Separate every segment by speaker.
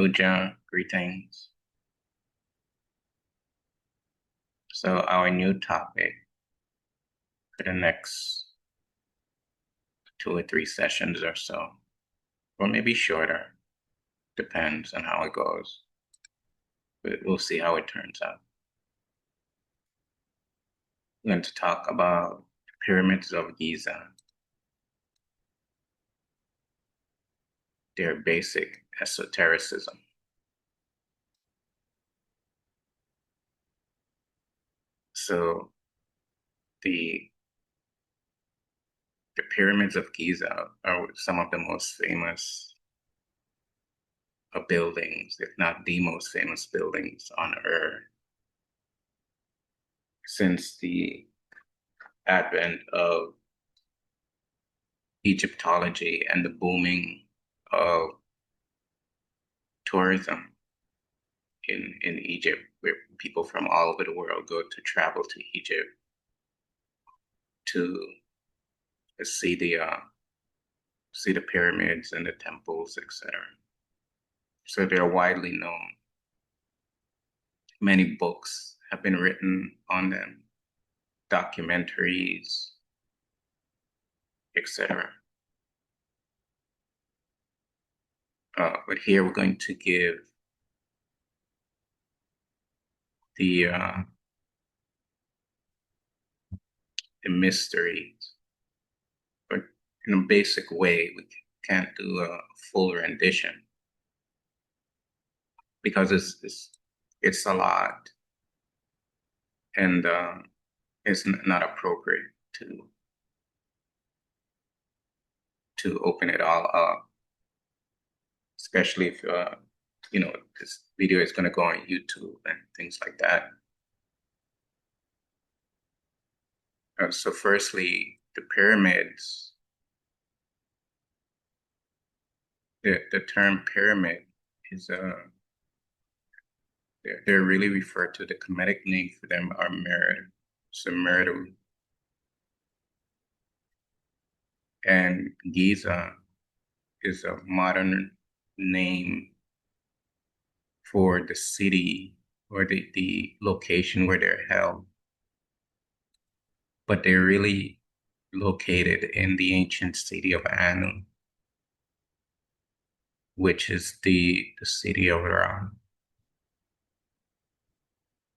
Speaker 1: Puja, greetings. So our new topic for the next 2 or 3 sessions or so, or maybe shorter, depends on how it goes. But we'll see how it turns out. We're going to talk about the Pyramids of Giza, their basic esotericism. So the the Pyramids of Giza are some of the most famous buildings, if not the most famous buildings on Earth since the advent of Egyptology and the booming of tourism in Egypt, where people from all over the world go to travel to Egypt to see the pyramids and the temples, etc. So they're widely known. Many books have been written on them, documentaries, etc. But here we're going to give the the mysteries, but in a basic way. We can't do a full rendition because it's a lot, and it's not appropriate to open it all up, especially if this video is going to go on YouTube and things like that. So firstly, the pyramids, the term pyramid is they're really referred to, the Kemetic name for them are merid, so Meru, and Giza is a modern name for the city or the location where they're held, but they're really located in the ancient city of Anu, which is the city of Ra.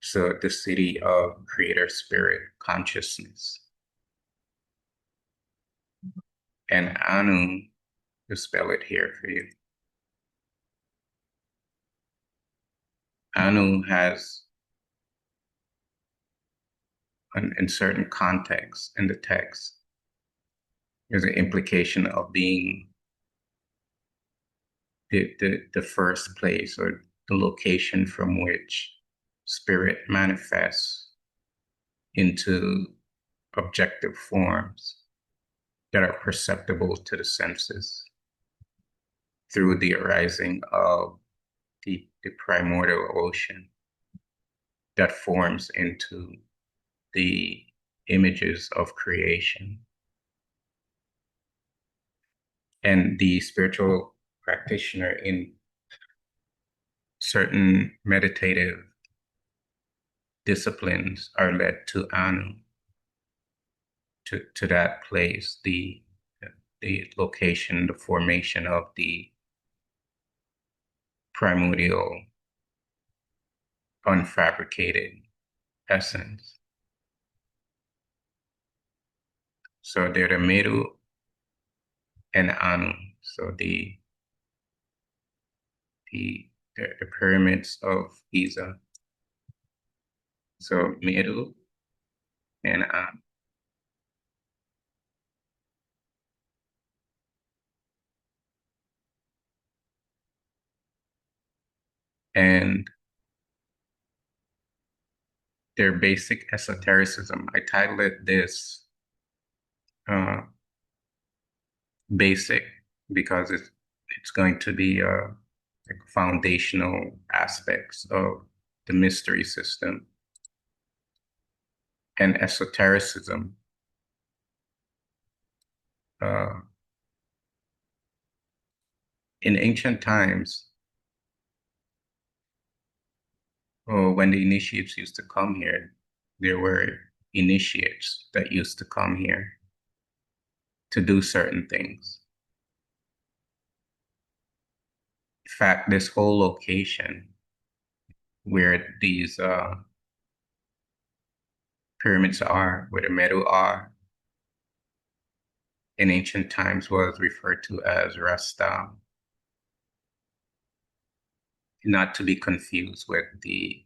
Speaker 1: So the city of creator spirit consciousness. And Anu, to spell it here for you, Anu has, in certain contexts in the text, there's an implication of being the first place or the location from which spirit manifests into objective forms that are perceptible to the senses through the arising of the primordial ocean that forms into the images of creation. And the spiritual practitioner in certain meditative disciplines are led to Anu, to that place, the location, the formation of the primordial, unfabricated essence. So they're the Meru and Anu. So the pyramids of Giza. So Meru and Anu. And their basic esotericism. I titled it this uh, basic because it's going to be like foundational aspects of the mystery system and esotericism. Uh, in ancient times, Or when the initiates used to come here, there were initiates that used to come here to do certain things. In fact, this whole location where these pyramids are, where the metal are, in ancient times was referred to as Rasta, not to be confused with the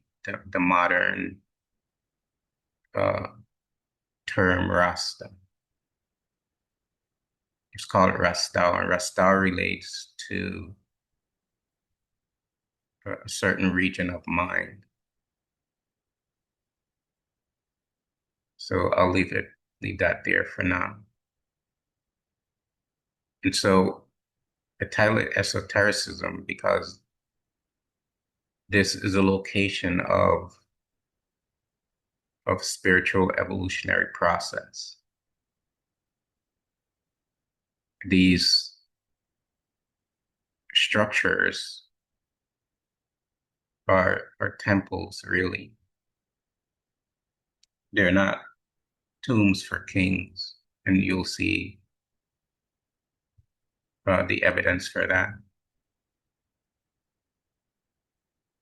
Speaker 1: modern uh, term Rasta. It's called Rasta, and Rasta relates to a certain region of mind. So I'll leave that there for now. And so I title it Esotericism because this is a location of spiritual evolutionary process. These structures are temples, really. They're not tombs for kings, and you'll see the evidence for that.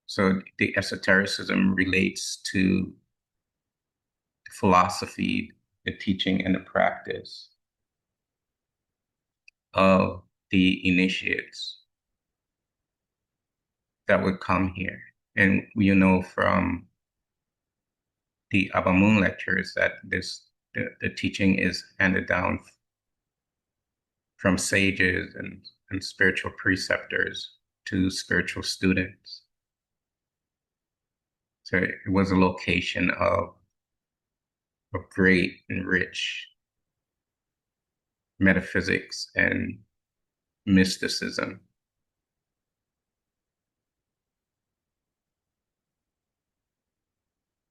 Speaker 1: So the esotericism relates to philosophy, the teaching, and the practice of the initiates that would come here. And you know from the Abamun lectures that the teaching is handed down from sages and spiritual preceptors to spiritual students. So it was a location of great and rich metaphysics and mysticism.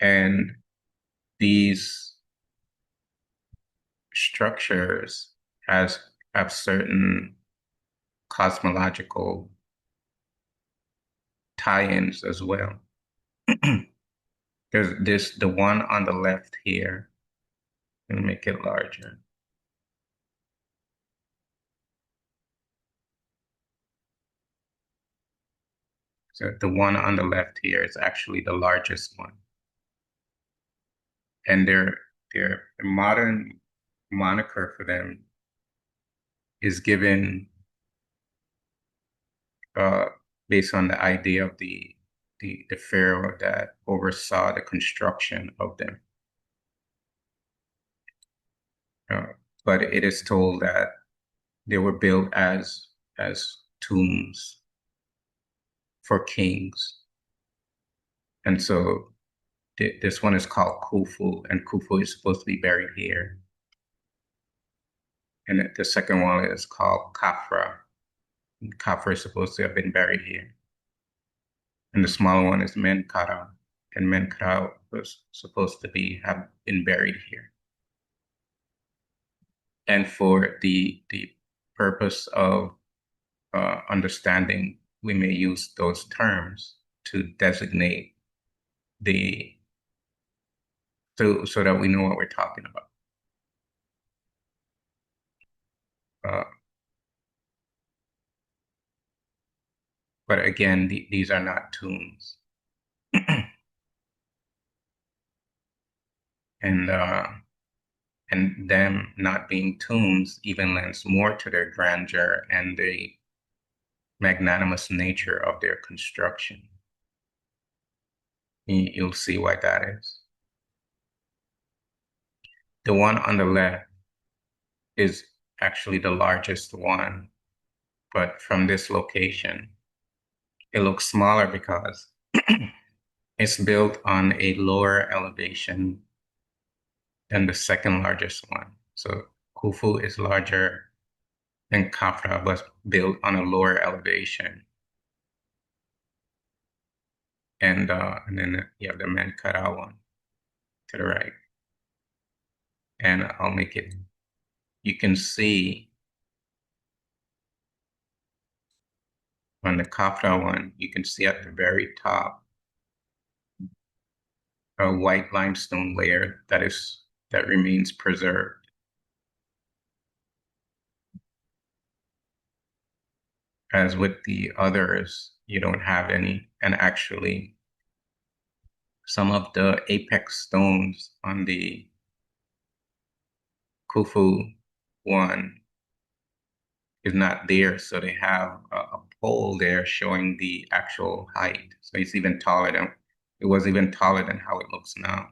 Speaker 1: And these structures have certain cosmological tie-ins as well. There's the one on the left here. Let me make it larger. So the one on the left here is actually the largest one. And their modern moniker for them is given uh, based on the idea of the pharaoh that oversaw the construction of them. Uh, but it is told that they were built as tombs for kings. And so this one is called Khufu, and Khufu is supposed to be buried here. And the second one is called Khafra. And Khafra is supposed to have been buried here. And the smaller one is Menkaura, and Menkaura was supposed to have been buried here. And for the purpose of understanding, we may use those terms to designate so that we know what we're talking about. But again, these are not tombs. And them not being tombs even lends more to their grandeur and the magnanimous nature of their construction. You'll see why that is. The one on the left is actually the largest one, but from this location, it looks smaller because it's built on a lower elevation than the second largest one. So Khufu is larger than Khafra, but built on a lower elevation. And then you have the Menkaura one to the right. And I'll make it, you can see on the Khafra one, you can see at the very top a white limestone layer that remains preserved. As with the others, you don't have any. And actually, some of the apex stones on the Khufu one is not there. So they have a pole there showing the actual height. So it was even taller than how it looks now.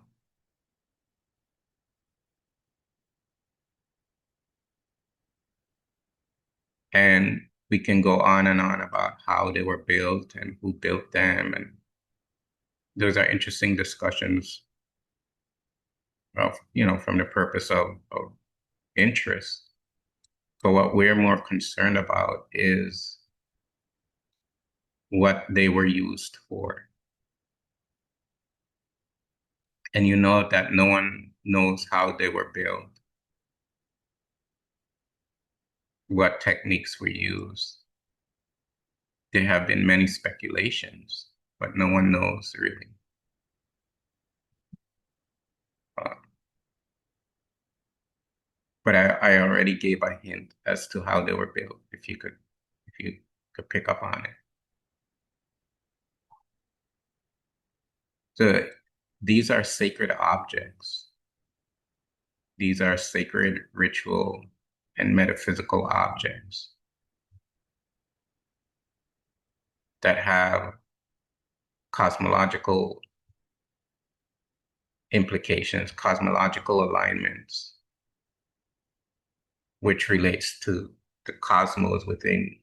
Speaker 1: And we can go on and on about how they were built and who built them. And those are interesting discussions of, from the purpose of interest. But what we're more concerned about is what they were used for. And you know that no one knows how they were built, what techniques were used. There have been many speculations, but no one knows really. Uh, but I already gave a hint as to how they were built, if you could pick up on it. So these are sacred objects. These are sacred ritual and metaphysical objects that have cosmological implications, cosmological alignments, which relates to the cosmos within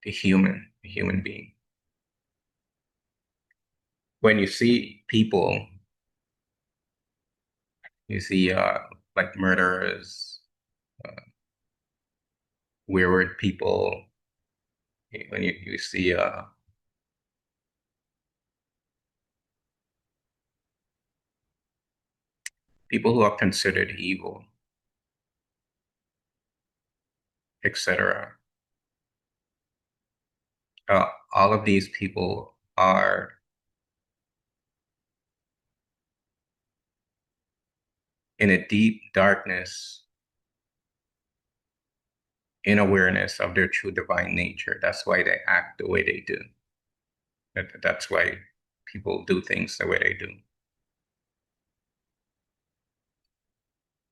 Speaker 1: the human being. When you see people, you see like murderers, uh, wayward people, when you see people who are considered evil, etc. All of these people are in a deep darkness, in awareness of their true divine nature. That's why they act the way they do. That's why people do things the way they do.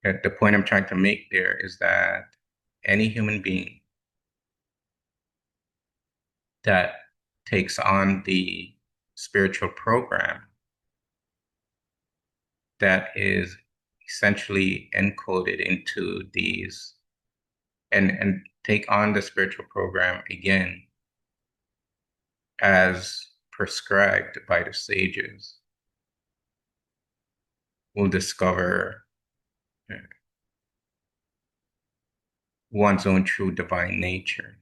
Speaker 1: And the point I'm trying to make there is that any human being that takes on the spiritual program that is essentially encoded into these and take on the spiritual program again as prescribed by the sages will discover one's own true divine nature.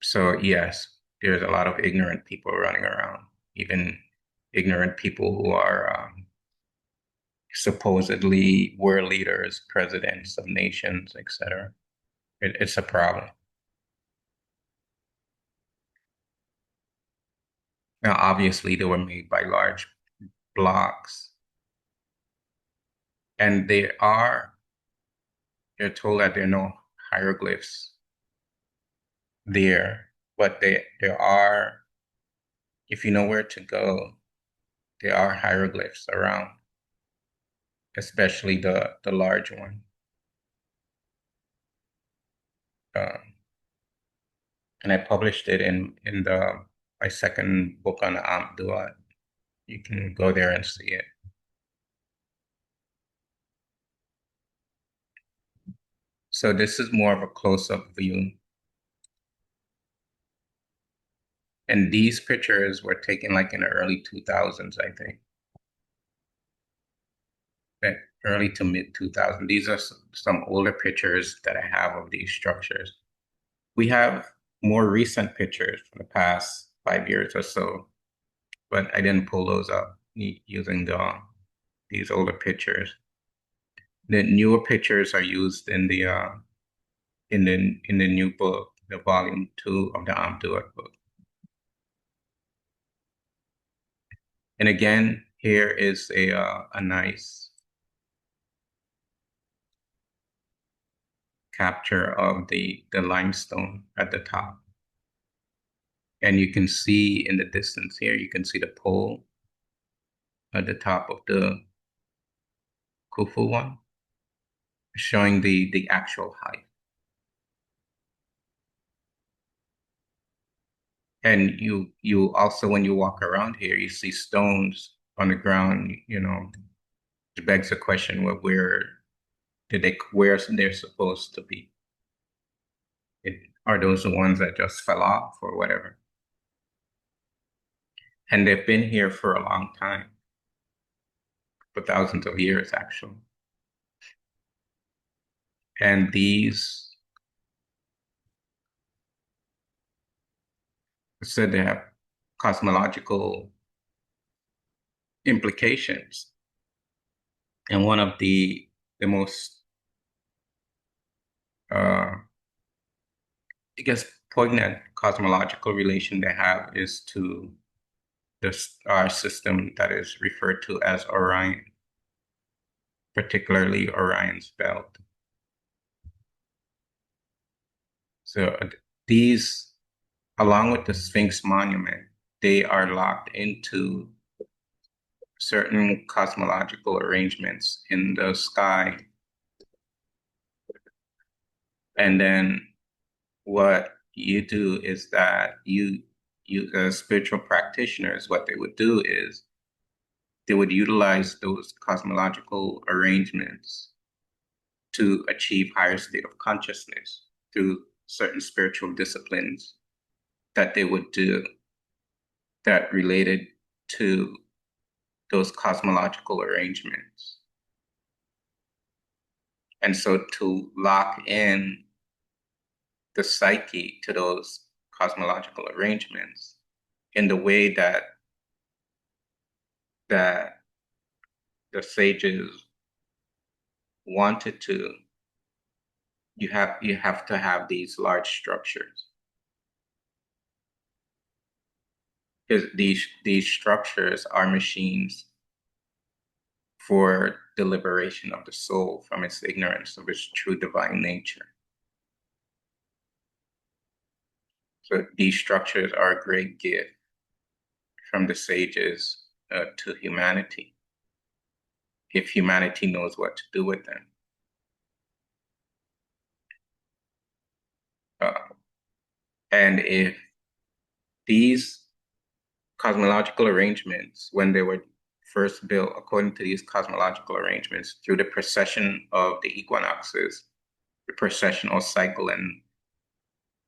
Speaker 1: So yes, there's a lot of ignorant people running around, even ignorant people who are supposedly world leaders, presidents of nations, etc. It's a problem. Now, obviously, they were made by large blocks, and they're told that there are no hieroglyphs there, but there are, if you know where to go, there are hieroglyphs around, especially the large one. Um, and I published it in the my second book on Amdua. You can go there and see it. So this is more of a close-up view. And these pictures were taken like in the early 2000s, I think. Early to mid 2000s. These are some older pictures that I have of these structures. We have more recent pictures from the past 5 years or so, but I didn't pull those up using these older pictures. The newer pictures are used in the new book, the volume 2 of the Amduat book. And again, here is a nice capture of the limestone at the top. And you can see in the distance here, you can see the pole at the top of the Khufu one, showing the actual height. And you also, when you walk around here, you see stones on the ground, it begs the question, well, where they're supposed to be? Are those the ones that just fell off or whatever? And they've been here for a long time, for thousands of years, actually. And these said they have cosmological implications. And one of the most, I guess, poignant cosmological relation they have is to the star system that is referred to as Orion, particularly Orion's belt. So these, along with the Sphinx monument, they are locked into certain cosmological arrangements in the sky. And then what you do is that you as spiritual practitioners, what they would do is they would utilize those cosmological arrangements to achieve higher state of consciousness through certain spiritual disciplines that they would do that related to those cosmological arrangements. And so to lock in the psyche to those cosmological arrangements in the way that the sages wanted to, you have to have these large structures. Because these structures are machines for the liberation of the soul from its ignorance of its true divine nature. So these structures are a great gift from the sages to humanity, if humanity knows what to do with them. And if these cosmological arrangements, when they were first built according to these cosmological arrangements through the precession of the equinoxes, the precessional cycle and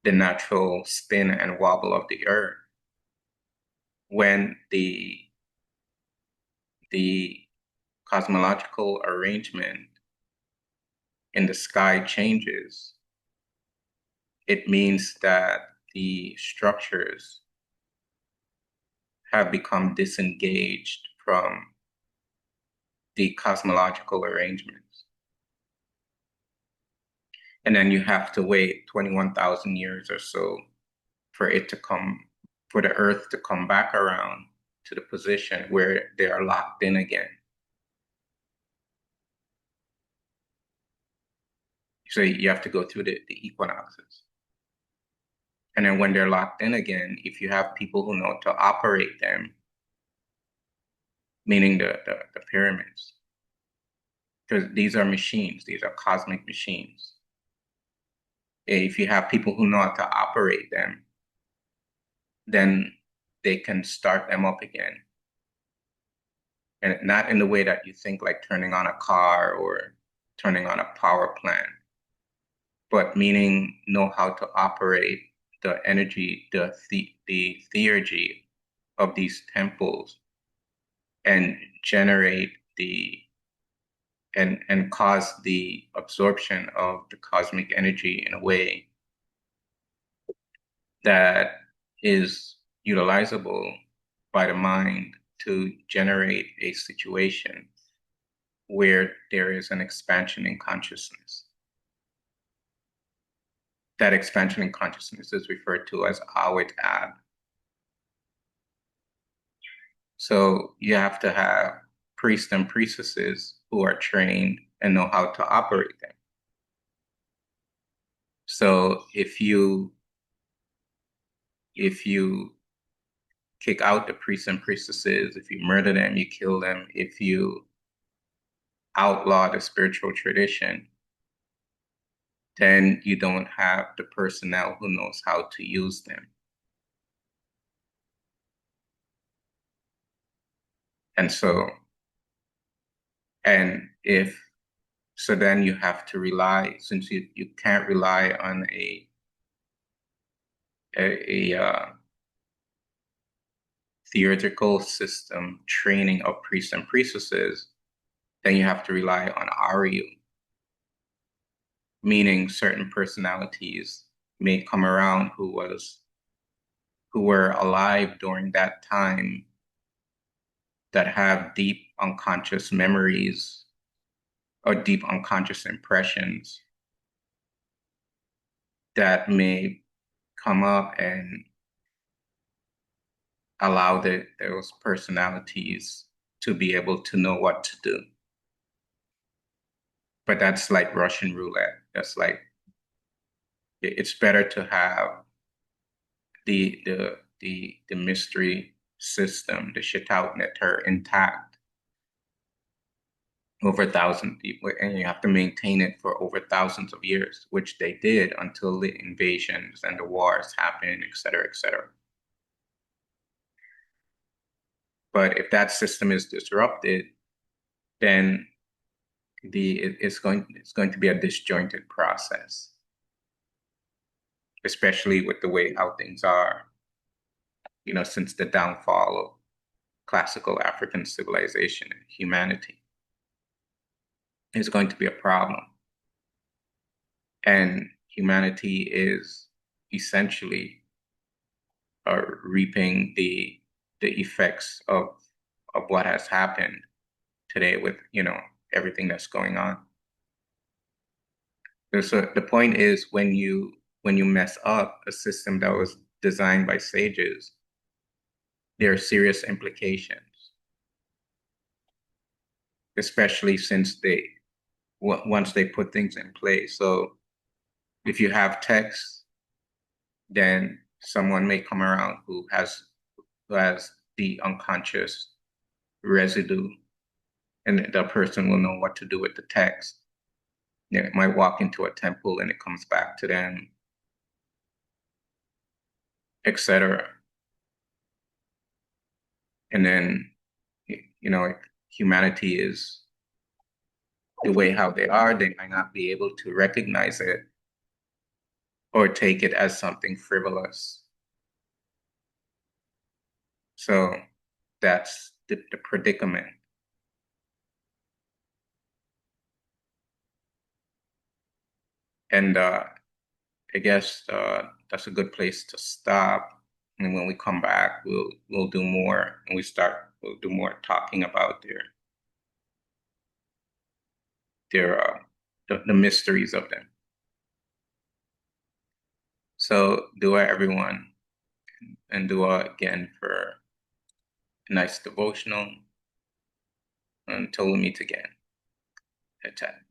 Speaker 1: the natural spin and wobble of the earth, when the cosmological arrangement in the sky changes, it means that the structures have become disengaged from the cosmological arrangements. And then you have to wait 21,000 years or so for the Earth to come back around to the position where they are locked in again. So you have to go through the equinoxes. And then when they're locked in again, if you have people who know to operate them, meaning the pyramids, because these are machines, these are cosmic machines. If you have people who know how to operate them, then they can start them up again. And not in the way that you think, like turning on a car or turning on a power plant, but meaning know how to operate the energy, the theurgy of these temples and generate and cause the absorption of the cosmic energy in a way that is utilizable by the mind to generate a situation where there is an expansion in consciousness. that expansion in consciousness is referred to as awit ad. So you have to have priests and priestesses who are trained and know how to operate them. So if you kick out the priests and priestesses, if you murder them, you kill them, if you outlaw the spiritual tradition, then you don't have the personnel who knows how to use them. And so, and if so, then you have to rely, since you can't rely on a theoretical system training of priests and priestesses, then you have to rely on Aryu, meaning certain personalities may come around who were alive during that time that have deep unconscious memories or deep unconscious impressions that may come up and allow those personalities to be able to know what to do. But that's like Russian roulette. That's like it's better to have the mystery system, the Shitautneter intact over thousands of people, and you have to maintain it for over thousands of years, which they did until the invasions and the wars happened, et cetera, et cetera. But if that system is disrupted, then it's going to be a disjointed process, especially with the way how things are, since the downfall of classical African civilization and humanity is going to be a problem. And humanity is essentially reaping the effects of what has happened today with, everything that's going on. So the point is when you mess up a system that was designed by sages, there are serious implications, especially since once they put things in place. So if you have text, then someone may come around who has the unconscious residue, and the person will know what to do with the text. It might walk into a temple and it comes back to them, etc. And then, if humanity is the way how they are, they might not be able to recognize it or take it as something frivolous. So that's the predicament. And I guess that's a good place to stop. And when we come back, we'll do more, and we'll do more talking about the mysteries of them. So dua everyone, and dua again for a nice devotional. Until we meet again. Attack.